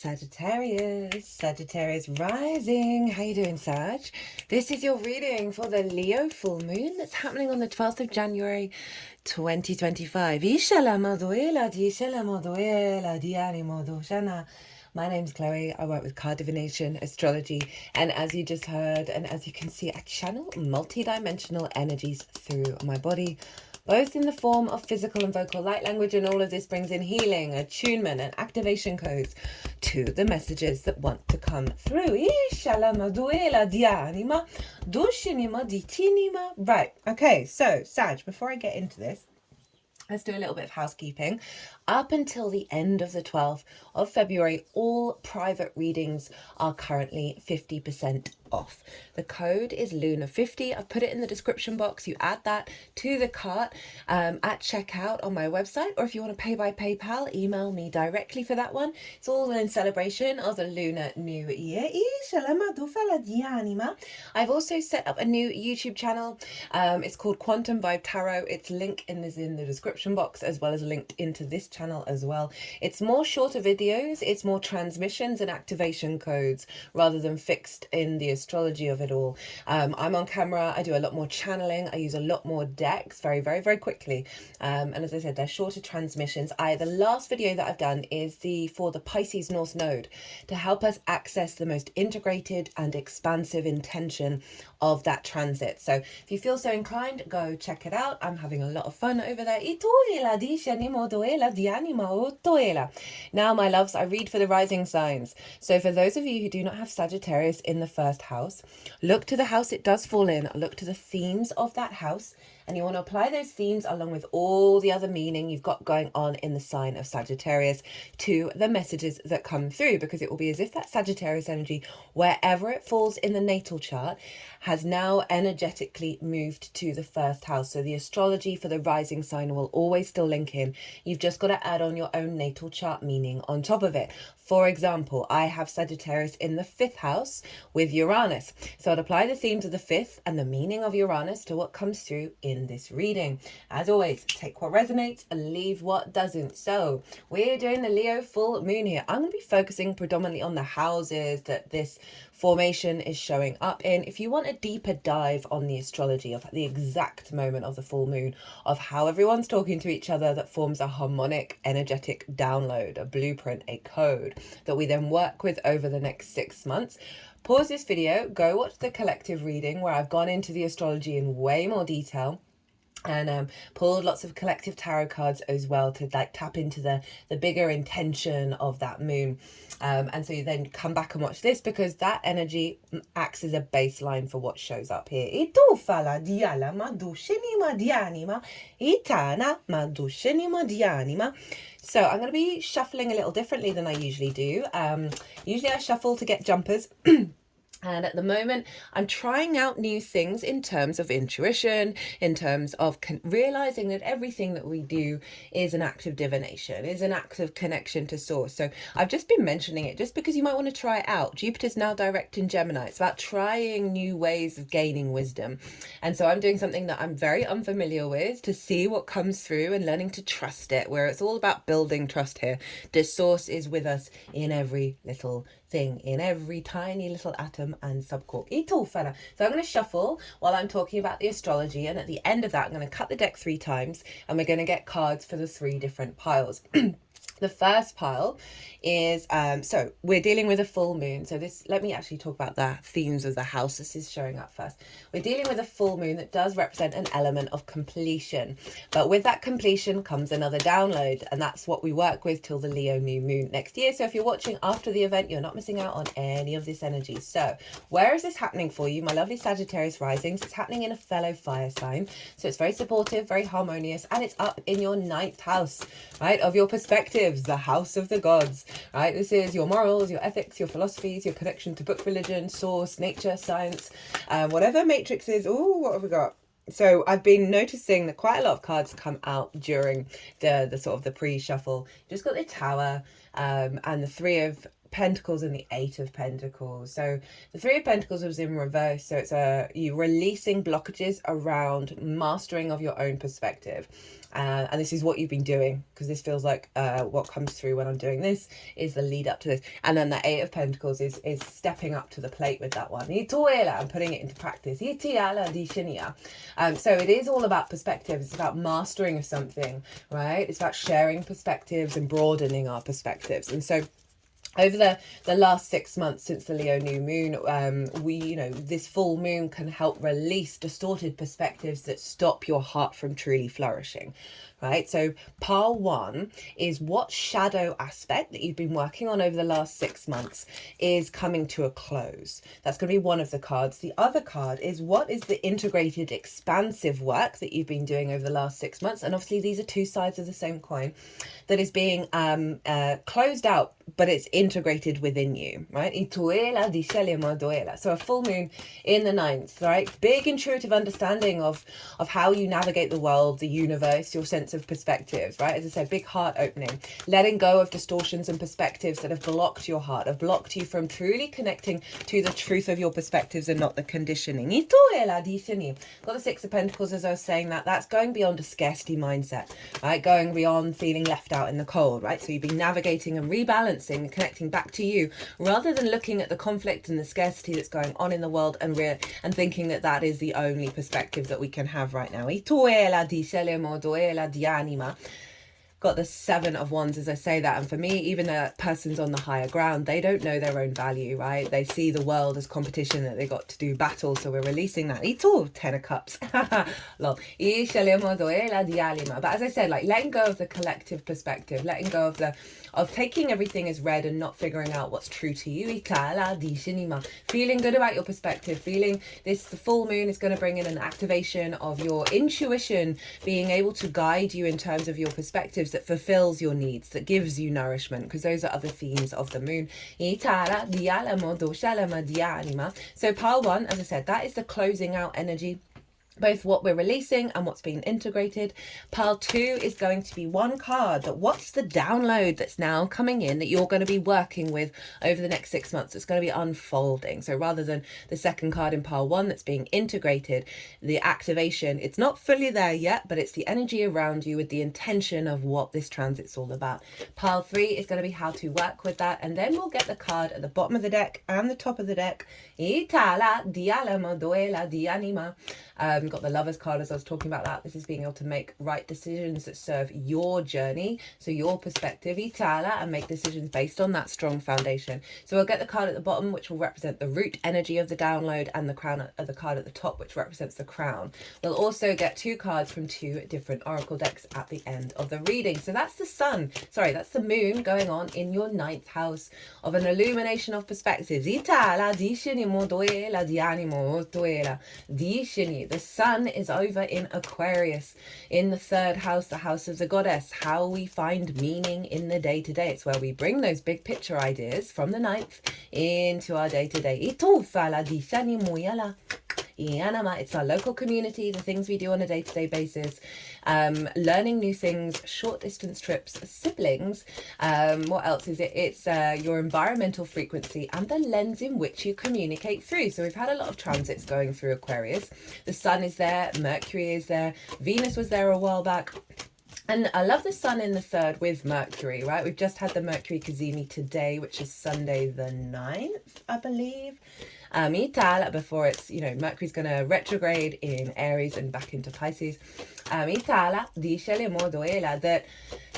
Sagittarius rising. How you doing, Sag? This is your reading for the Leo full moon that's happening on the 12th of January 2025. My name's Chloe. I work with card divination, astrology, and as you just heard, and as you can see, I channel multi-dimensional energies through my body, both in the form of physical and vocal light language, and all of this brings in healing, attunement, and activation codes to the messages that want to come through. Right, okay, so Sag, before I get into this, let's do a little bit of housekeeping. Up until the end of the 12th of February, all private readings are currently 50% off. The code is Luna50. I've put it in the description box. You add that to the cart at checkout on my website, or if you want to pay by PayPal, email me directly for that one. It's all in celebration of the Lunar New Year. I've also set up a new YouTube channel. It's called Quantum Vibe Tarot. Its link is in the description box, as well as linked into this channel as well. It's more shorter videos, it's more transmissions and activation codes rather than fixed in the astrology of it all. I'm on camera, I do a lot more channeling, I use a lot more decks very quickly, and as I said, they're shorter transmissions. The last video that I've done is for the Pisces North Node, to help us access the most integrated and expansive intention of that transit. So if you feel so inclined, go check it out. I'm having a lot of fun over there. Now, my loves, I read for the rising signs. So for those of you who do not have Sagittarius in the first house, look to the house it does fall in, look to the themes of that house, and you want to apply those themes along with all the other meaning you've got going on in the sign of Sagittarius to the messages that come through, because it will be as if that Sagittarius energy, wherever it falls in the natal chart, has now energetically moved to the first house. So the astrology for the rising sign will always still link in. You've just got to add on your own natal chart meaning on top of it. For example, I have Sagittarius in the 5th house with Uranus. So I'd apply the themes of the 5th and the meaning of Uranus to what comes through in this reading. As always, take what resonates and leave what doesn't. So we're doing the Leo full moon here. I'm going to be focusing predominantly on the houses that this formation is showing up in. If you want a deeper dive on the astrology of the exact moment of the full moon, of how everyone's talking to each other, that forms a harmonic energetic download, a blueprint, a code that we then work with over the next 6 months, pause this video, go watch the collective reading where I've gone into the astrology in way more detail, and pulled lots of collective tarot cards as well to tap into the bigger intention of that moon. And so you then come back and watch this, because that energy acts as a baseline for what shows up here. So I'm going to be shuffling a little differently than I usually do. Usually I shuffle to get jumpers. And at the moment, I'm trying out new things in terms of intuition, in terms of realizing that everything that we do is an act of divination, is an act of connection to source. So I've just been mentioning it just because you might want to try it out. Jupiter's now direct in Gemini. It's about trying new ways of gaining wisdom. And so I'm doing something that I'm very unfamiliar with to see what comes through and learning to trust it, where it's all about building trust here. The source is with us in every little thing, in every tiny little atom and subcork. So I'm going to shuffle while I'm talking about the astrology, and at the end of that I'm going to cut the deck 3 times and we're going to get cards for the 3 different piles. The first pile is, so we're dealing with a full moon. So let me actually talk about the themes of the house. This is showing up first. We're dealing with a full moon that does represent an element of completion. But with that completion comes another download. And that's what we work with till the Leo new moon next year. So if you're watching after the event, you're not missing out on any of this energy. So where is this happening for you, my lovely Sagittarius risings? It's happening in a fellow fire sign. So it's very supportive, very harmonious, and it's up in your 9th house, right, of your perspective. The house of the gods, right? This is your morals, your ethics, your philosophies, your connection to book religion, source, nature, science, whatever matrix is. Oh, what have we got? So I've been noticing that quite a lot of cards come out during the sort of the pre-shuffle. Just got the Tower and the 3 of Pentacles and the Eight of Pentacles. So the Three of Pentacles was in reverse. So it's you releasing blockages around mastering of your own perspective. And this is what you've been doing, because this feels like what comes through when I'm doing this is the lead up to this. And then the Eight of Pentacles is stepping up to the plate with that one. And putting it into practice. So it is all about perspective. It's about mastering of something, right? It's about sharing perspectives and broadening our perspectives. And so over the last 6 months since the Leo new moon, this full moon can help release distorted perspectives that stop your heart from truly flourishing, right? So pile 1 is what shadow aspect that you've been working on over the last 6 months is coming to a close. That's going to be one of the cards. The other card is what is the integrated expansive work that you've been doing over the last 6 months. And obviously these are two sides of the same coin that is being closed out, but it's integrated within you, right? So a full moon in the 9th, right? Big intuitive understanding of how you navigate the world, the universe, your sense of perspectives, right? As I said, big heart opening, letting go of distortions and perspectives that have blocked your heart, have blocked you from truly connecting to the truth of your perspectives and not the conditioning. Got the Six of Pentacles, as I was saying, that's going beyond a scarcity mindset, right? Going beyond feeling left out in the cold, right? So you've been navigating and rebalancing and connecting back to you, rather than looking at the conflict and the scarcity that's going on in the world and thinking that is the only perspective that we can have right now. Got the Seven of Wands as I say that, and for me, even a person's on the higher ground, they don't know their own value, right? They see the world as competition, that they got to do battle, so we're releasing that. Ten of Cups. Lol. But as I said, like letting go of the collective perspective, letting go of taking everything as read and not figuring out what's true to you. Feeling good about your perspective, feeling the full moon is going to bring in an activation of your intuition, being able to guide you in terms of your perspectives, that fulfills your needs, that gives you nourishment, because those are other themes of the moon. So pile 1, as I said, that is the closing out energy, both what we're releasing and what's being integrated. Pile 2 is going to be one card, that what's the download that's now coming in that you're going to be working with over the next 6 months. It's going to be unfolding. So rather than the second card in pile 1 that's being integrated, the activation, it's not fully there yet, but it's the energy around you with the intention of what this transit's all about. Pile 3 is going to be how to work with that, and then we'll get the card at the bottom of the deck and the top of the deck. Got the Lovers card, as I was talking about that. This is being able to make right decisions that serve your journey, so your perspective, and make decisions based on that strong foundation. So we'll get the card at the bottom, which will represent the root energy of the download, and the crown of the card at the top, which represents the crown. We'll also get 2 cards from 2 different oracle decks at the end of the reading. So that's the that's the moon going on in your 9th house of an illumination of perspectives. The sun is over in Aquarius, in the 3rd house, the house of the goddess, how we find meaning in the day-to-day. It's where we bring those big picture ideas from the 9th into our day-to-day. It's our local community, the things we do on a day-to-day basis, learning new things, short distance trips, siblings. What else is it? It's your environmental frequency and the lens in which you communicate through. So we've had a lot of transits going through Aquarius. The sun is there, Mercury is there, Venus was there a while back. And I love the sun in the 3rd with Mercury, right? We've just had the Mercury Kazemi today, which is Sunday the 9th, I believe. Before it's, Mercury's going to retrograde in Aries and back into Pisces. That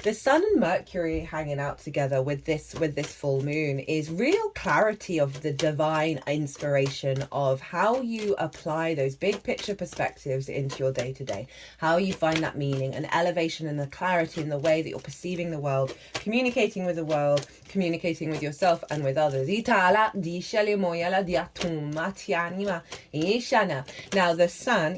the sun and Mercury hanging out together with this full moon is real clarity of the divine inspiration of how you apply those big picture perspectives into your day-to-day, how you find that meaning and elevation and the clarity in the way that you're perceiving the world, communicating with the world, communicating with yourself and with others. Now the sun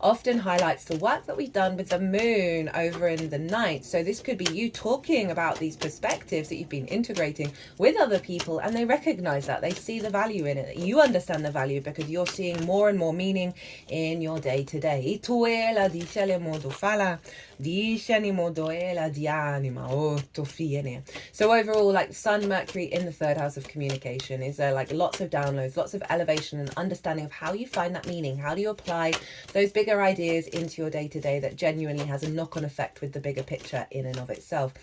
often highlights the work that we've done with the moon over in the 9th. So this could be you talking about these perspectives that you've been integrating with other people, and they recognize that, they see the value in it, you understand the value because you're seeing more and more meaning in your day-to-day. So overall, like Sun, Mercury in the third house of communication, is there like lots of downloads, lots of elevation and understanding of how you find that meaning, how do you apply those bigger ideas into your day-to-day that genuinely has a knock-on effect with the bigger picture in and of itself.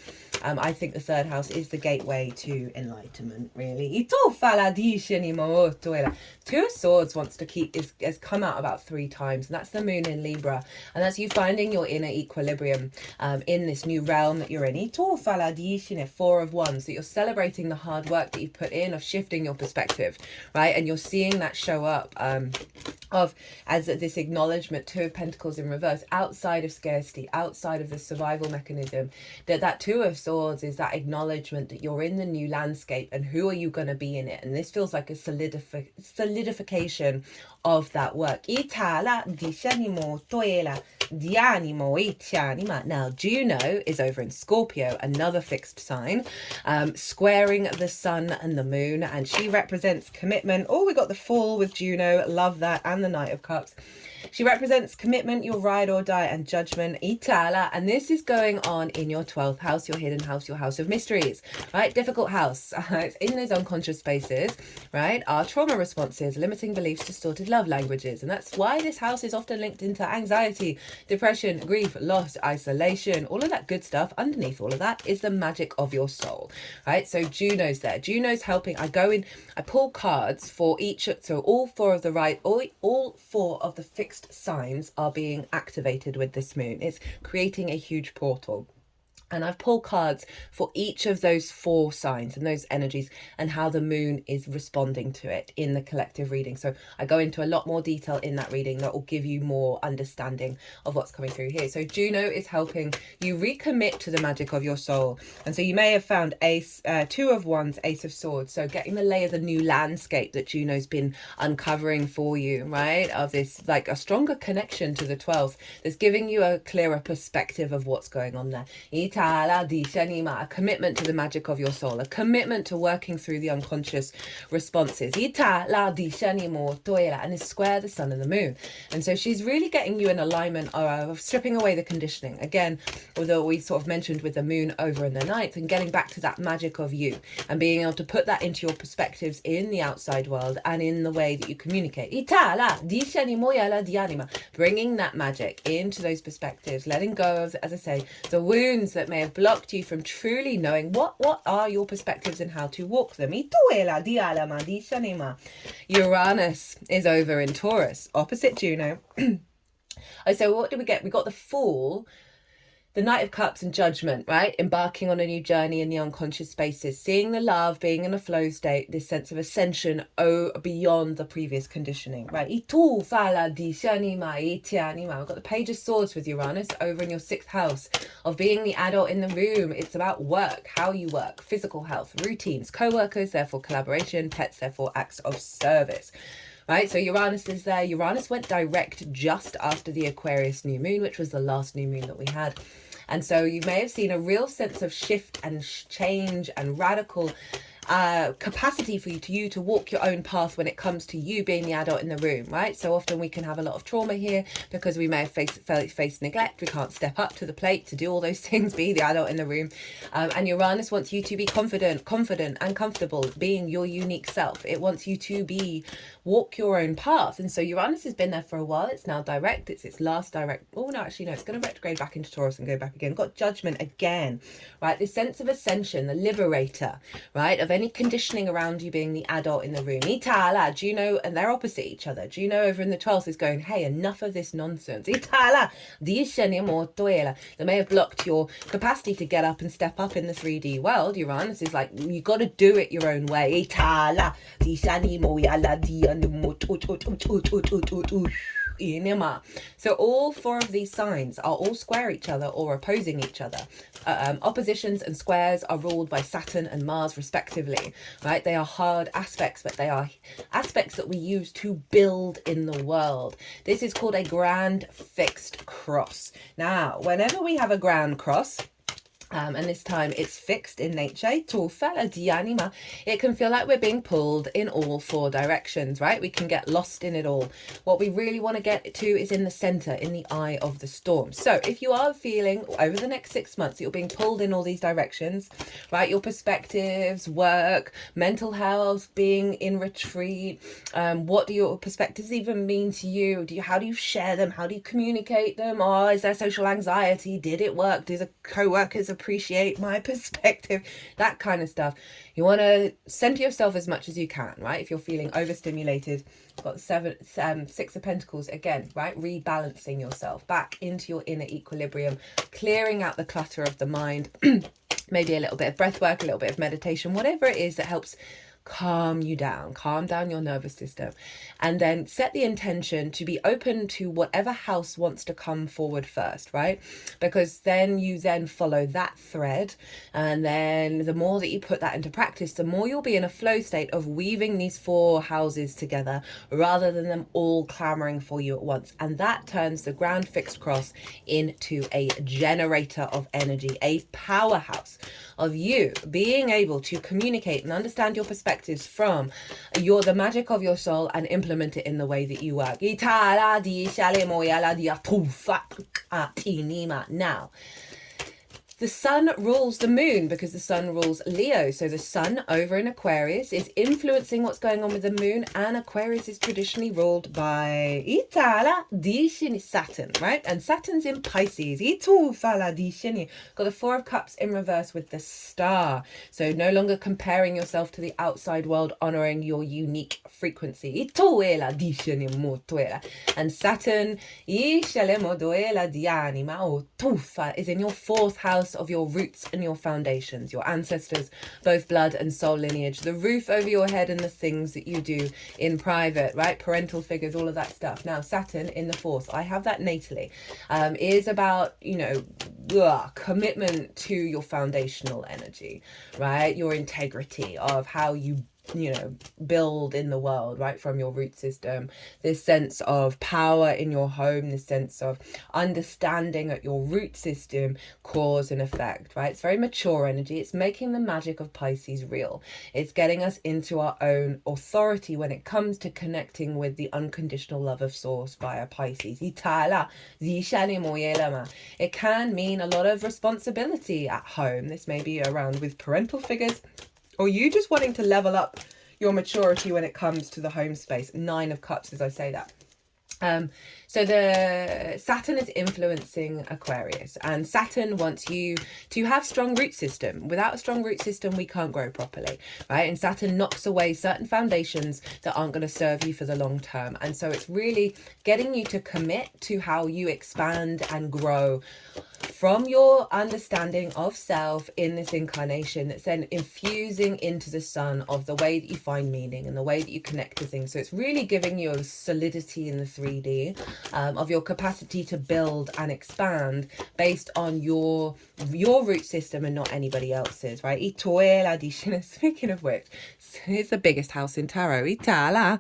I think the third house is the gateway to enlightenment, really. Two of Swords wants to keep, has come out about 3 times, and that's the moon in Libra, and that's you finding your inner equilibrium in this new realm that you're in. 4 of Wands, that you're celebrating the hard work that you've put in of shifting your perspective, right? And you're seeing that show up as this acknowledgement. 2 of Pentacles in reverse, outside of scarcity, outside of the survival mechanism, that 2 of Swords is that acknowledgement that you're in the new landscape and who are you going to be in it. And this feels like a solidification of that work. Now Juno is over in Scorpio, another fixed sign, squaring the sun and the moon, and she represents commitment. Oh, we got the Fool with Juno, love that, and the Knight of Cups. She represents commitment, your ride or die, and judgment. And this is going on in your 12th house, your hidden house, your house of mysteries, right? Difficult house. It's in those unconscious spaces, right? Our trauma responses, limiting beliefs, distorted love languages. And that's why this house is often linked into anxiety, depression, grief, loss, isolation, all of that good stuff. Underneath all of that is the magic of your soul, right? So Juno's there. Juno's helping. I pull cards for each, so all 4 of the all 4 of the fixed signs are being activated with this moon. It's creating a huge portal. And I've pulled cards for each of those 4 signs and those energies and how the moon is responding to it in the collective reading. So I go into a lot more detail in that reading that will give you more understanding of what's coming through here. So Juno is helping you recommit to the magic of your soul. And so you may have found 2 of Wands, Ace of Swords. So getting the lay of the new landscape that Juno's been uncovering for you, right? Of this, like a stronger connection to the 12th that's giving you a clearer perspective of what's going on there. A commitment to the magic of your soul, a commitment to working through the unconscious responses. And is square the sun and the moon. And so she's really getting you in alignment of stripping away the conditioning. Again, although we sort of mentioned with the moon over in the 9th, and getting back to that magic of you and being able to put that into your perspectives in the outside world and in the way that you communicate. Bringing that magic into those perspectives, letting go of, as I say, the wounds that may have blocked you from truly knowing what are your perspectives and how to walk them. Uranus is over in Taurus, opposite Juno. So what do we get? We got the Fool, the Knight of Cups, and Judgment, right? Embarking on a new journey in the unconscious spaces, seeing the love, being in a flow state, this sense of ascension beyond the previous conditioning, right? We've got the Page of Swords with Uranus over in your 6th house of being the adult in the room. It's about work, how you work, physical health, routines, co-workers, therefore collaboration, pets, therefore acts of service. Right, so Uranus is there. Uranus went direct just after the Aquarius new moon, which was the last new moon that we had. And so you may have seen a real sense of shift and change and radical capacity for you to walk your own path when it comes to you being the adult in the room, right? So often we can have a lot of trauma here because we may have faced neglect. We can't step up to the plate to do all those things, be the adult in the room. And Uranus wants you to be confident and comfortable being your unique self. It wants you to walk your own path. And so Uranus has been there for a while. It's now direct. It's its last direct. Oh, no, actually, no, it's going to retrograde back into Taurus and go back again. Got Judgment again, right? This sense of ascension, the liberator, right? Of any conditioning around you being the adult in the room. Juno, and they're opposite each other. Juno over in the 12th is going, hey, enough of this nonsense. They may have blocked your capacity to get up and step up in the 3D world. Uranus is like, you got to do it your own way. So all 4 of these signs are all square each other or opposing each other. Oppositions and squares are ruled by Saturn and Mars respectively, right? They are hard aspects, but they are aspects that we use to build in the world. This is called a grand fixed cross. Now, whenever we have a grand cross, And this time it's fixed in nature. It can feel like we're being pulled in all 4 directions, right? We can get lost in it all. What we really want to get to is in the center, in the eye of the storm. So if you are feeling over the next 6 months you're being pulled in all these directions, right? Your perspectives, work, mental health, being in retreat, what do your perspectives even mean to you? How do you share them? How do you communicate them? Oh, is there social anxiety? Did it work? Do the co-workers appreciate my perspective? That kind of stuff. You want to center yourself as much as you can, right? If you're feeling overstimulated, got 6 of Pentacles again, right? Rebalancing yourself back into your inner equilibrium, clearing out the clutter of the mind. Maybe a little bit of breath work, a little bit of meditation, whatever it is that helps calm you down, calm down your nervous system, and then set the intention to be open to whatever house wants to come forward first, right? Because then you then follow that thread, and then the more that you put that into practice, the more you'll be in a flow state of weaving these 4 houses together rather than them all clamoring for you at once. And that turns the ground fixed cross into a generator of energy, a powerhouse of you being able to communicate and understand your perspectives from the magic of your soul and implement it in the way that you work. Now, the sun rules the moon because the sun rules Leo. So the sun over in Aquarius is influencing what's going on with the moon, and Aquarius is traditionally ruled by Saturn, right? And Saturn's in Pisces. Got the 4 of Cups in reverse with the star. So no longer comparing yourself to the outside world, honoring your unique frequency. And Saturn is in your 4th house of your roots and your foundations, your ancestors, both blood and soul lineage, the roof over your head and the things that you do in private, right? Parental figures, all of that stuff. Now, Saturn in the 4th, I have that natally, is about, commitment to your foundational energy, right? Your integrity of how you build in the world, right? From your root system, this sense of power in your home, this sense of understanding at your root system, cause and effect, right? It's very mature energy. It's making the magic of Pisces real. It's getting us into our own authority when it comes to connecting with the unconditional love of source via Pisces. It can mean a lot of responsibility at home. This may be around with parental figures, or you just wanting to level up your maturity when it comes to the home space. 9 of Cups as I say that. So the Saturn is influencing Aquarius, and Saturn wants you to have strong root system. Without a strong root system, we can't grow properly, right? And Saturn knocks away certain foundations that aren't going to serve you for the long term. And so it's really getting you to commit to how you expand and grow from your understanding of self in this incarnation, that's then infusing into the sun of the way that you find meaning and the way that you connect to things. So it's really giving you a solidity in the 3D of your capacity to build and expand based on your root system and not anybody else's, right? Speaking of which, it's the biggest house in tarot. And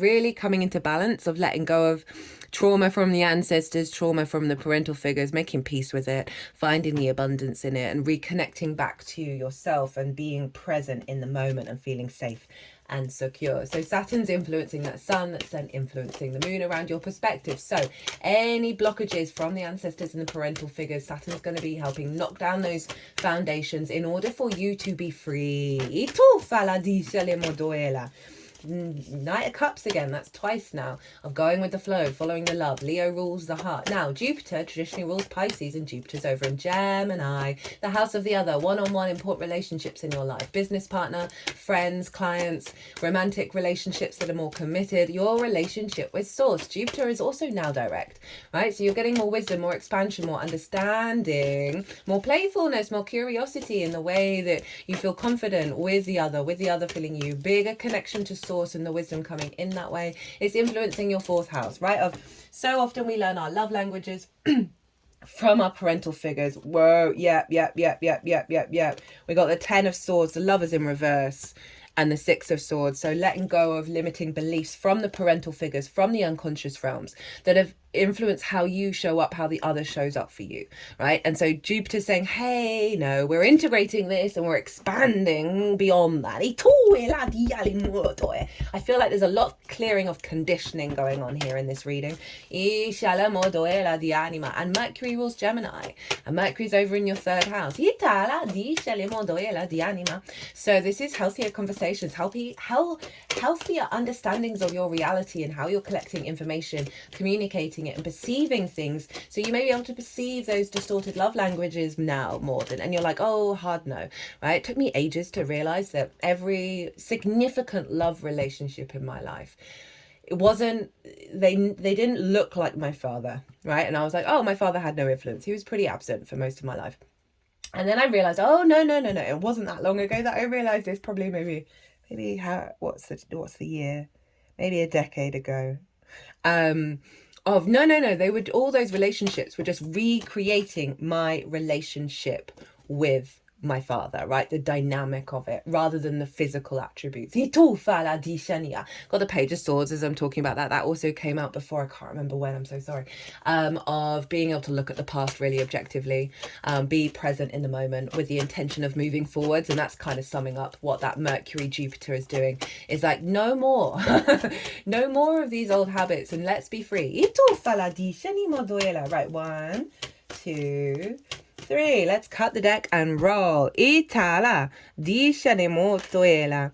really coming into balance of letting go of trauma from the ancestors, trauma from the parental figures, making peace with it, finding the abundance in it, and reconnecting back to yourself and being present in the moment and feeling safe and secure. So Saturn's influencing that sun, that's then influencing the moon around your perspective. So any blockages from the ancestors and the parental figures, Saturn's going to be helping knock down those foundations in order for you to be free. Knight of Cups again, that's twice now, of going with the flow, following the love. Leo rules the heart. Now, Jupiter traditionally rules Pisces, and Jupiter's over in Gemini, the house of the other, one-on-one important relationships in your life, business partner, friends, clients, romantic relationships that are more committed, your relationship with source. Jupiter is also now direct, right? So you're getting more wisdom, more expansion, more understanding, more playfulness, more curiosity in the way that you feel confident with the other feeling you, bigger connection to source and the wisdom coming in that way. It's influencing your 4th house, right? So often we learn our love languages from our parental figures. Whoa, yep. We got the 10 of Swords, the Lovers in reverse, and the 6 of Swords. So letting go of limiting beliefs from the parental figures, from the unconscious realms that have influence how you show up, how the other shows up for you, right? And so Jupiter's saying, hey, no, we're integrating this and we're expanding beyond that. I feel like there's a lot of clearing of conditioning going on here in this reading. And Mercury rules Gemini, and Mercury's over in your third house. So this is healthier conversations, healthier understandings of your reality and how you're collecting information, communicating it and perceiving things. So you may be able to perceive those distorted love languages now more than, and you're like, oh, hard no, right? It took me ages to realize that every significant love relationship in my life, it wasn't, they didn't look like my father, right? And I was like, oh, my father had no influence. He was pretty absent for most of my life. And then I realized, oh, no. It wasn't that long ago that I realized this, probably maybe what's the year? Maybe a decade ago. Of no, they would, all those relationships were just recreating my relationship with my father, right? The dynamic of it rather than the physical attributes. Got the Page of Swords as I'm talking about that. That also came out before, I can't remember when, I'm so sorry. Of being able to look at the past really objectively, be present in the moment with the intention of moving forwards. And that's kind of summing up what that Mercury Jupiter is doing. Is like, no more, no more of these old habits, and let's be free. Right, 1, 2, 3. Let's cut the deck and roll. Itala, disciale motoela,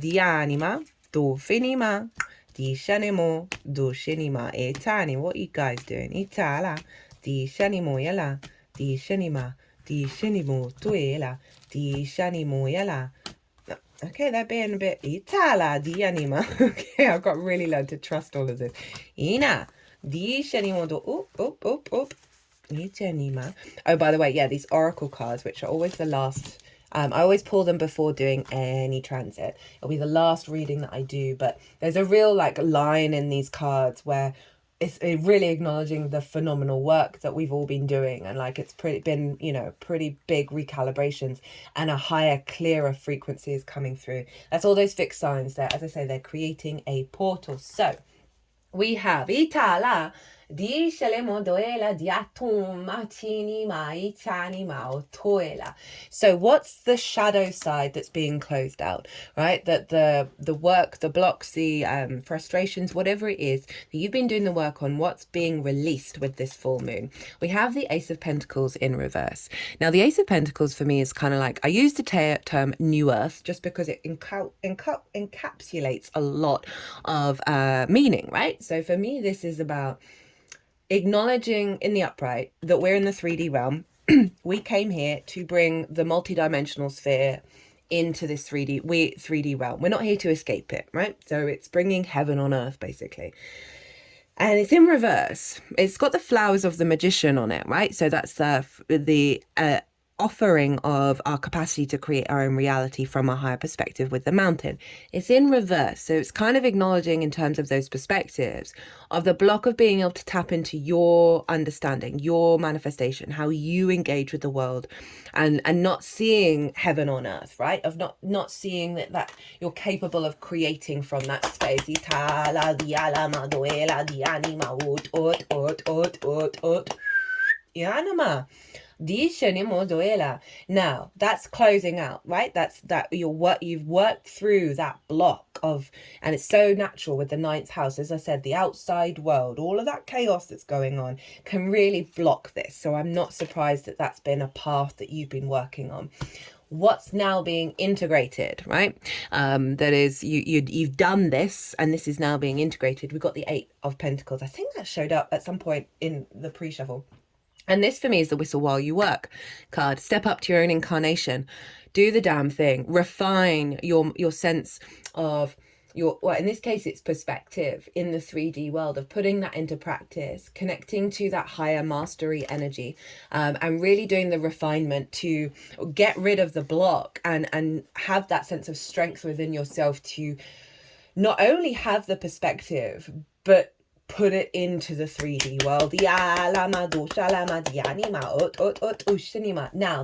di anima, do finima, disciale mo, do shinima. Etani, what you guys doing? Itala, disciale moela, di shinima, di shinimo toela, di shanimoela. Okay, they're being a bit Itala, di anima. Okay, I've got really learned to trust all of this. Ina, di shanimo do, oop. Oh, by the way, yeah, these oracle cards, which are always the last, I always pull them before doing any transit. It'll be the last reading that I do, but there's a real like line in these cards where it's really acknowledging the phenomenal work that we've all been doing, and like it's been pretty big recalibrations, and a higher, clearer frequency is coming through. That's all those fixed signs there. As I say, they're creating a portal. So we have Itala. So what's the shadow side that's being closed out, right? That the work, the blocks, the frustrations, whatever it is that you've been doing the work on, what's being released with this full moon? We have the Ace of Pentacles in reverse. Now the Ace of Pentacles for me is kind of like, I use the term New Earth just because it encapsulates a lot of meaning, right? So for me, this is about acknowledging in the upright that we're in the 3D realm. We came here to bring the multidimensional sphere into this 3D realm. We're not here to escape it, right? So it's bringing heaven on earth, basically. And it's in reverse. It's got the flowers of the magician on it, right? So that's the offering of our capacity to create our own reality from a higher perspective with the mountain. It's in reverse. So it's kind of acknowledging in terms of those perspectives of the block of being able to tap into your understanding, your manifestation, how you engage with the world, and not seeing heaven on earth, right? Of not seeing that you're capable of creating from that space. Now that's closing out, right? That's that you've worked through that block of, and it's so natural with the 9th house. As I said, the outside world, all of that chaos that's going on can really block this. So I'm not surprised that that's been a path that you've been working on. What's now being integrated, right? That is, you've done this, and this is now being integrated. We've got the 8 of Pentacles. I think that showed up at some point in the pre-shuffle. And this for me is the whistle while you work card. Step up to your own incarnation. Do the damn thing. Refine your sense of well, in this case, it's perspective in the 3D world, of putting that into practice, connecting to that higher mastery energy, and really doing the refinement to get rid of the block and have that sense of strength within yourself to not only have the perspective, but put it into the 3D world. Now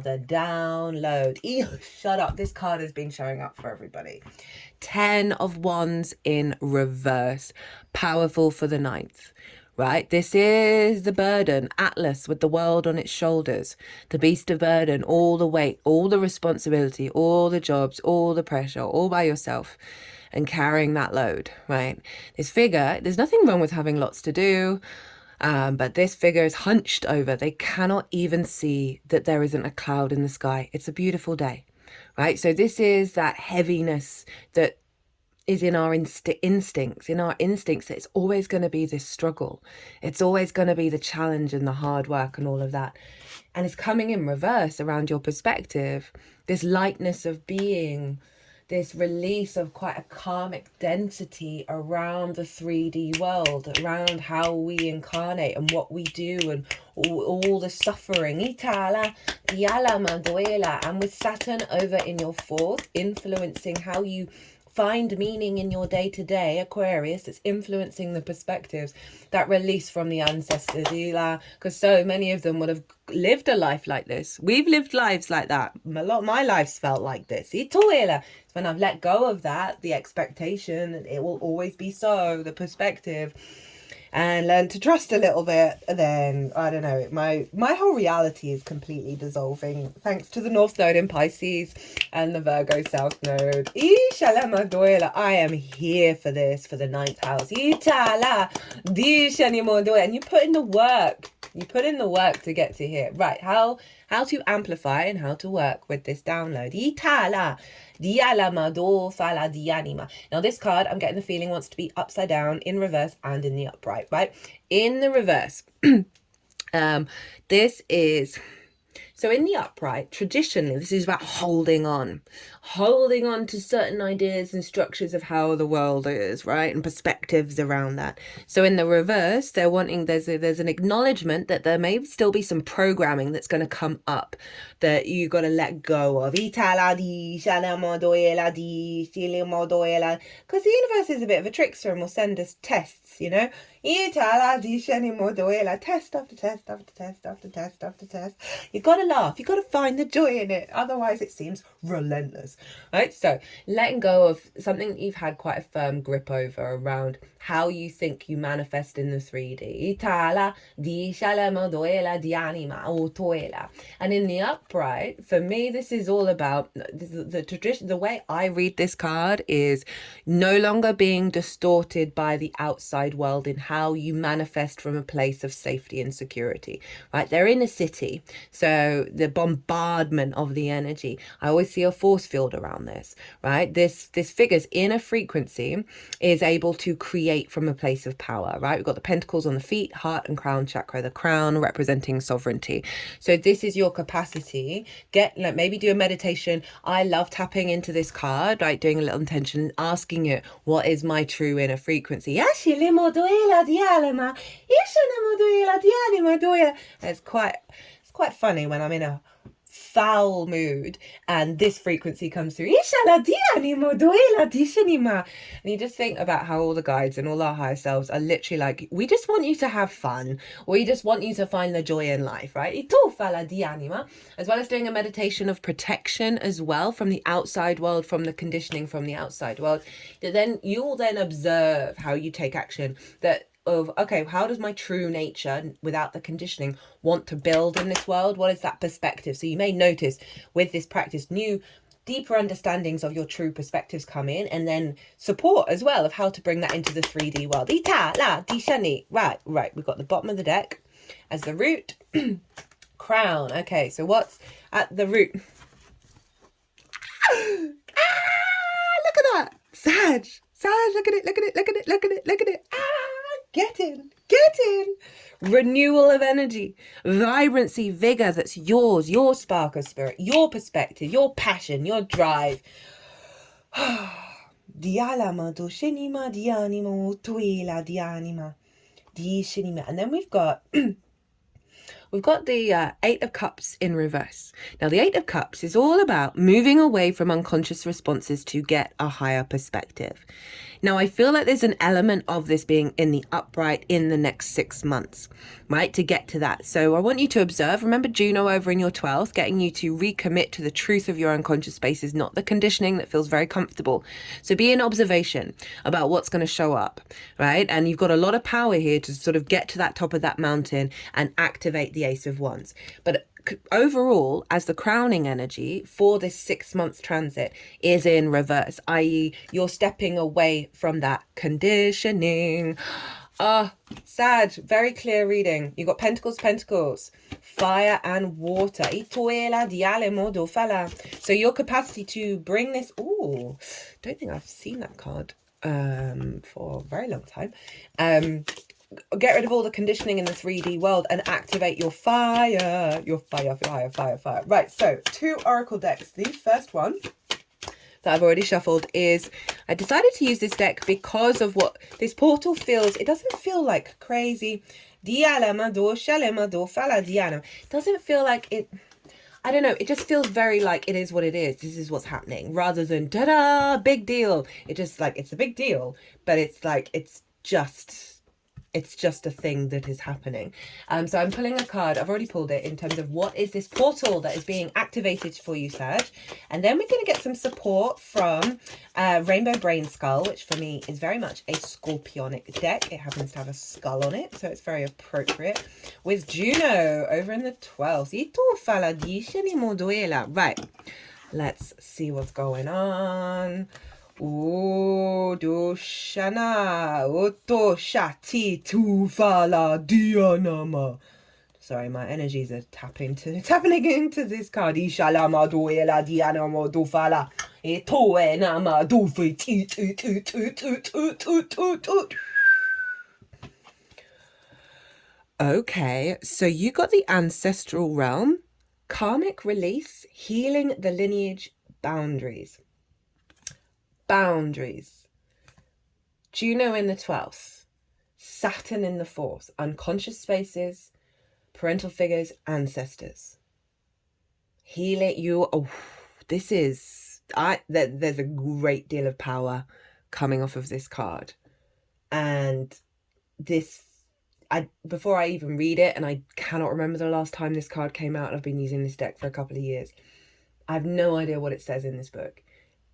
the download. Shut up. This card has been showing up for everybody. 10 of Wands in reverse. Powerful for the 9th. Right, this is the burden, Atlas with the world on its shoulders, the beast of burden, all the weight, all the responsibility, all the jobs, all the pressure, all by yourself, and carrying that load, right? This figure, there's nothing wrong with having lots to do, but this figure is hunched over. They cannot even see that there isn't a cloud in the sky. It's a beautiful day, right? So this is that heaviness that is in our instincts, that it's always going to be this struggle. It's always going to be the challenge and the hard work and all of that. And it's coming in reverse around your perspective, this lightness of being, this release of quite a karmic density around the 3D world, around how we incarnate and what we do and all the suffering. And with Saturn over in your 4th, influencing how you find meaning in your day-to-day, Aquarius, it's influencing the perspectives, that release from the ancestors, because so many of them would have lived a life like this. We've lived lives like that. A lot of my life's felt like this. It's when I've let go of that, the expectation, it will always be so, the perspective, and learn to trust a little bit, then I don't know, my whole reality is completely dissolving thanks to the North Node in Pisces and the Virgo South Node. I am here for this, for the 9th house. And you put in the work. You put in the work to get to here. Right, how to amplify and how to work with this download. Now this card, I'm getting the feeling, wants to be upside down, in reverse, and in the upright, right? In the reverse, this is... So in the upright, traditionally, this is about holding on to certain ideas and structures of how the world is, right? And perspectives around that. So in the reverse, they're wanting, there's an acknowledgement that there may still be some programming that's going to come up that you got to let go of. Because the universe is a bit of a trickster and will send us tests, you know? Test after test after test after test after test. You got to laugh. You got to find the joy in it. Otherwise, it seems relentless, right? So letting go of something that you've had quite a firm grip over around how you think you manifest in the 3D. And in the upright, for me, this is all about the tradition. The way I read this card is no longer being distorted by the outside world in how you manifest from a place of safety and security, right? They're in a city, so the bombardment of the energy, I always see a force field around this, right? This figure's inner frequency is able to create from a place of power, right? We've got the pentacles on the feet, heart and crown chakra, the crown representing sovereignty. So this is your capacity. Maybe do a meditation. I love tapping into this card, right? Doing a little intention and asking it, what is my true inner frequency? It's quite funny when I'm in a foul mood and this frequency comes through, and you just think about how all the guides and all our higher selves are literally like, we just want you to have fun, we just want you to find the joy in life, right? As well as doing a meditation of protection as well from the outside world, from the conditioning from the outside world, then you'll then observe how you take action of, okay, how does my true nature, without the conditioning, want to build in this world? What is that perspective? So you may notice with this practice, new, deeper understandings of your true perspectives come in, and then support as well of how to bring that into the 3D world. Right. We've got the bottom of the deck as the root. Crown. Okay, so what's at the root? Look at that. Sag, look at it. Get in. Renewal of energy, vibrancy, vigor, that's yours, your spark of spirit, your perspective, your passion, your drive. And then we've got the 8 of Cups in reverse. Now, the 8 of Cups is all about moving away from unconscious responses to get a higher perspective. Now, I feel like there's an element of this being in the upright in the next 6 months, right, to get to that. So I want you to observe. Remember Juno over in your 12th, getting you to recommit to the truth of your unconscious spaces, not the conditioning that feels very comfortable. So be in observation about what's going to show up, right? And you've got a lot of power here to sort of get to that top of that mountain and activate the Ace of Wands. But overall, as the crowning energy for this 6 month transit is in reverse, i.e. you're stepping away from that conditioning. Sag, very clear reading. You got Pentacles, fire and water. So your capacity to bring this, don't think I've seen that card for a very long time. Get rid of all the conditioning in the 3D world and activate your fire. Fire. Right, so 2 oracle decks. The first one that I've already shuffled is, I decided to use this deck because of what this portal feels. It doesn't feel like crazy. It doesn't feel like it, I don't know, it just feels very like it is what it is. This is what's happening, rather than ta-da, big deal. It just like, it's a big deal, but it's like, it's just a thing that is happening. So I'm pulling a card. I've already pulled it in terms of what is this portal that is being activated for you, Sag. And then we're going to get some support from Rainbow Brainskull, which for me is very much a scorpionic deck. It happens to have a skull on it, so it's very appropriate. With Juno over in the 12th. Right, let's see what's going on. Doshana Oto Shati Tufala Dianama. Sorry, my energies are tapping into this card. Ishalama Doela Dianamo Dufala Etoenama Dufi. Okay, so you got the ancestral realm, karmic release, healing the lineage, boundaries. Juno in the 12th, Saturn in the 4th, unconscious spaces, parental figures, ancestors. Healing you. There's a great deal of power coming off of this card. And before I even read it, and I cannot remember the last time this card came out, I've been using this deck for a couple of years. I have no idea what it says in this book,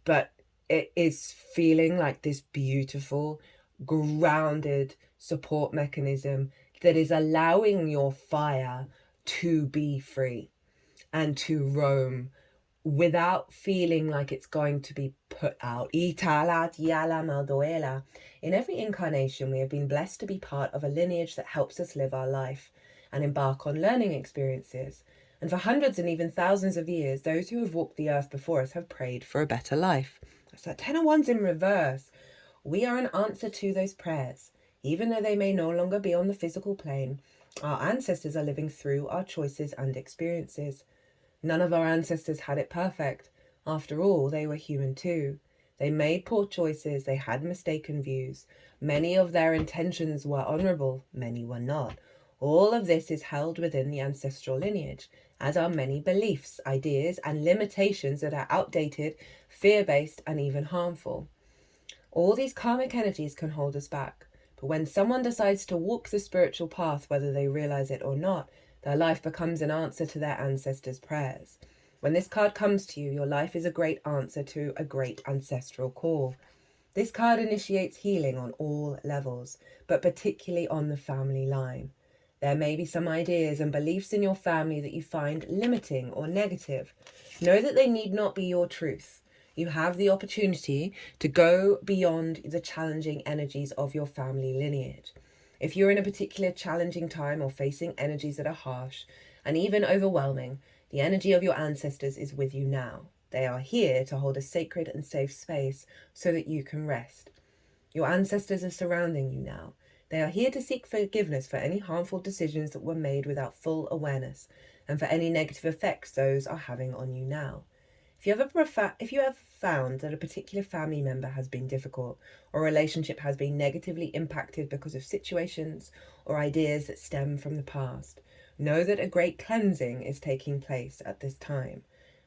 but it is feeling like this beautiful, grounded support mechanism that is allowing your fire to be free and to roam without feeling like it's going to be put out. In every incarnation, we have been blessed to be part of a lineage that helps us live our life and embark on learning experiences. And for hundreds and even thousands of years, those who have walked the earth before us have prayed for a better life. That's that 10 of Wands in reverse. We are an answer to those prayers. Even though they may no longer be on the physical plane, our ancestors are living through our choices and experiences. None of our ancestors had it perfect. After all, they were human too. They made poor choices. They had mistaken views. Many of their intentions were honourable. Many were not. All of this is held within the ancestral lineage, as are many beliefs, ideas, and limitations that are outdated, fear-based, and even harmful. All these karmic energies can hold us back. But when someone decides to walk the spiritual path, whether they realize it or not, their life becomes an answer to their ancestors' prayers. When this card comes to you, your life is a great answer to a great ancestral call. This card initiates healing on all levels, but particularly on the family line. There may be some ideas and beliefs in your family that you find limiting or negative. Know that they need not be your truth. You have the opportunity to go beyond the challenging energies of your family lineage. If you're in a particular challenging time or facing energies that are harsh and even overwhelming, the energy of your ancestors is with you now. They are here to hold a sacred and safe space so that you can rest. Your ancestors are surrounding you now. They are here to seek forgiveness for any harmful decisions that were made without full awareness, and for any negative effects those are having on you now. If you have found that a particular family member has been difficult, or a relationship has been negatively impacted because of situations or ideas that stem from the past, know that a great cleansing is taking place at this time.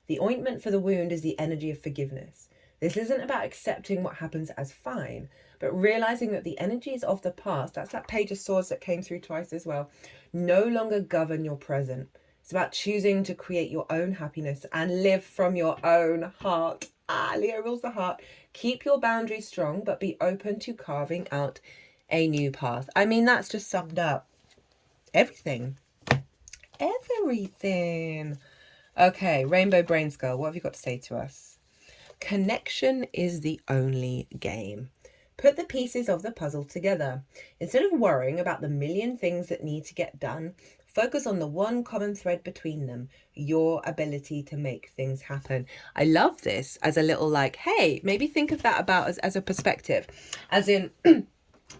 The ointment for the wound is the energy of forgiveness. This isn't about accepting what happens as fine, but realizing that the energies of the past, that's that Page of Swords that came through twice as well, no longer govern your present. It's about choosing to create your own happiness and live from your own heart. Leo rules the heart. Keep your boundaries strong, but be open to carving out a new path. I mean, that's just summed up everything. Everything. Okay, Rainbow Brainskull, what have you got to say to us? Connection is the only game. Put the pieces of the puzzle together. Instead of worrying about the million things that need to get done, focus on the one common thread between them, your ability to make things happen. I love this as a little like, hey, maybe think of that about as a perspective. As in,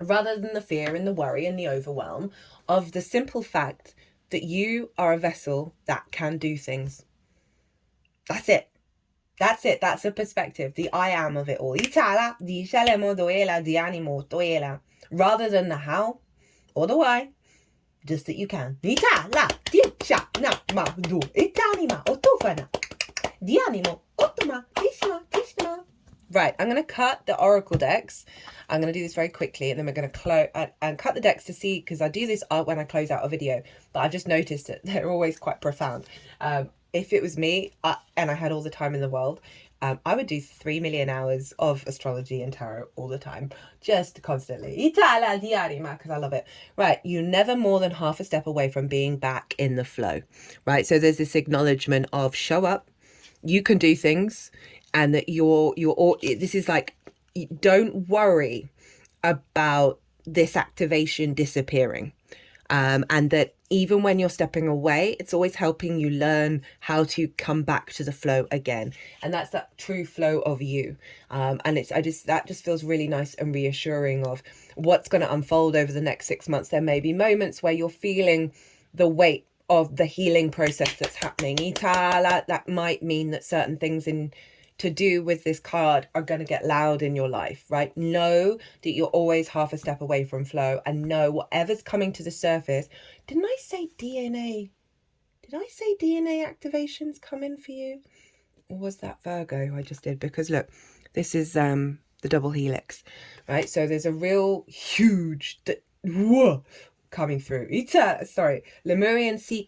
rather than the fear and the worry and the overwhelm of the simple fact that you are a vessel that can do things. That's it. That's it. That's a perspective. The I am of it all. Rather than the how or the why, just that you can. Right, I'm going to cut the oracle decks. I'm going to do this very quickly, and then we're going to close and cut the decks to see, because I do this when I close out a video, but I've just noticed that they're always quite profound. If it was me and I had all the time in the world, I would do 3 million hours of astrology and tarot all the time, just constantly, because I love it. Right, you're never more than half a step away from being back in the flow, right? So there's this acknowledgement of show up, you can do things, and that this is like, don't worry about this activation disappearing. And that even when you're stepping away, it's always helping you learn how to come back to the flow again. And that's that true flow of you. And that just feels really nice and reassuring of what's going to unfold over the next 6 months. There may be moments where you're feeling the weight of the healing process that's happening. That might mean that certain things to do with this card are going to get loud in your life, right? Know that you're always half a step away from flow, and know whatever's coming to the surface. Didn't I say DNA? Did I say DNA activations come in for you? Or was that Virgo I just did? Because look, this is the double helix, right? So there's a real huge coming through. Lemurian seed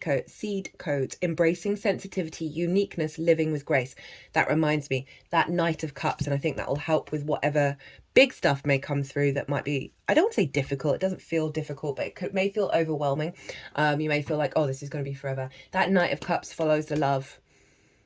codes, embracing sensitivity, uniqueness, living with grace. That reminds me, that Knight of Cups, and I think that will help with whatever big stuff may come through that might be, I don't want to say difficult, it doesn't feel difficult, but it may feel overwhelming. You may feel like, oh, this is going to be forever. That Knight of Cups follows the love.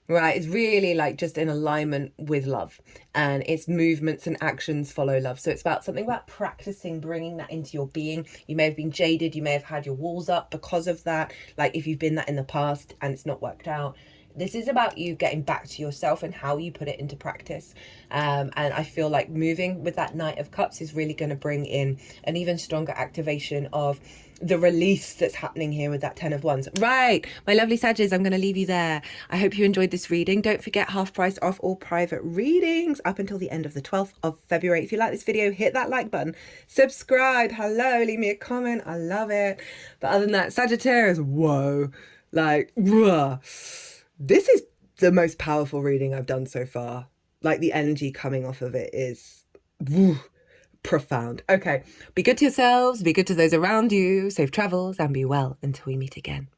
Right, it's really like just in alignment with love, and its movements and actions follow love. So it's about something about practicing bringing that into your being. You may have been jaded, you may have had your walls up because of that, like if you've been that in the past and it's not worked out. This is about you getting back to yourself and how you put it into practice. And I feel like moving with that Knight of Cups is really going to bring in an even stronger activation of the release that's happening here with that 10 of Wands. Right, my lovely Sagittarius, I'm going to leave you there. I hope you enjoyed this reading. Don't forget, half price off all private readings up until the end of the 12th of February. If you like this video, hit that like button, subscribe, hello, leave me a comment. I love it. But other than that, Sagittarius, whoa, like, this is the most powerful reading I've done so far. Like, the energy coming off of it is profound. Okay, be good to yourselves, be good to those around you, safe travels, and be well until we meet again.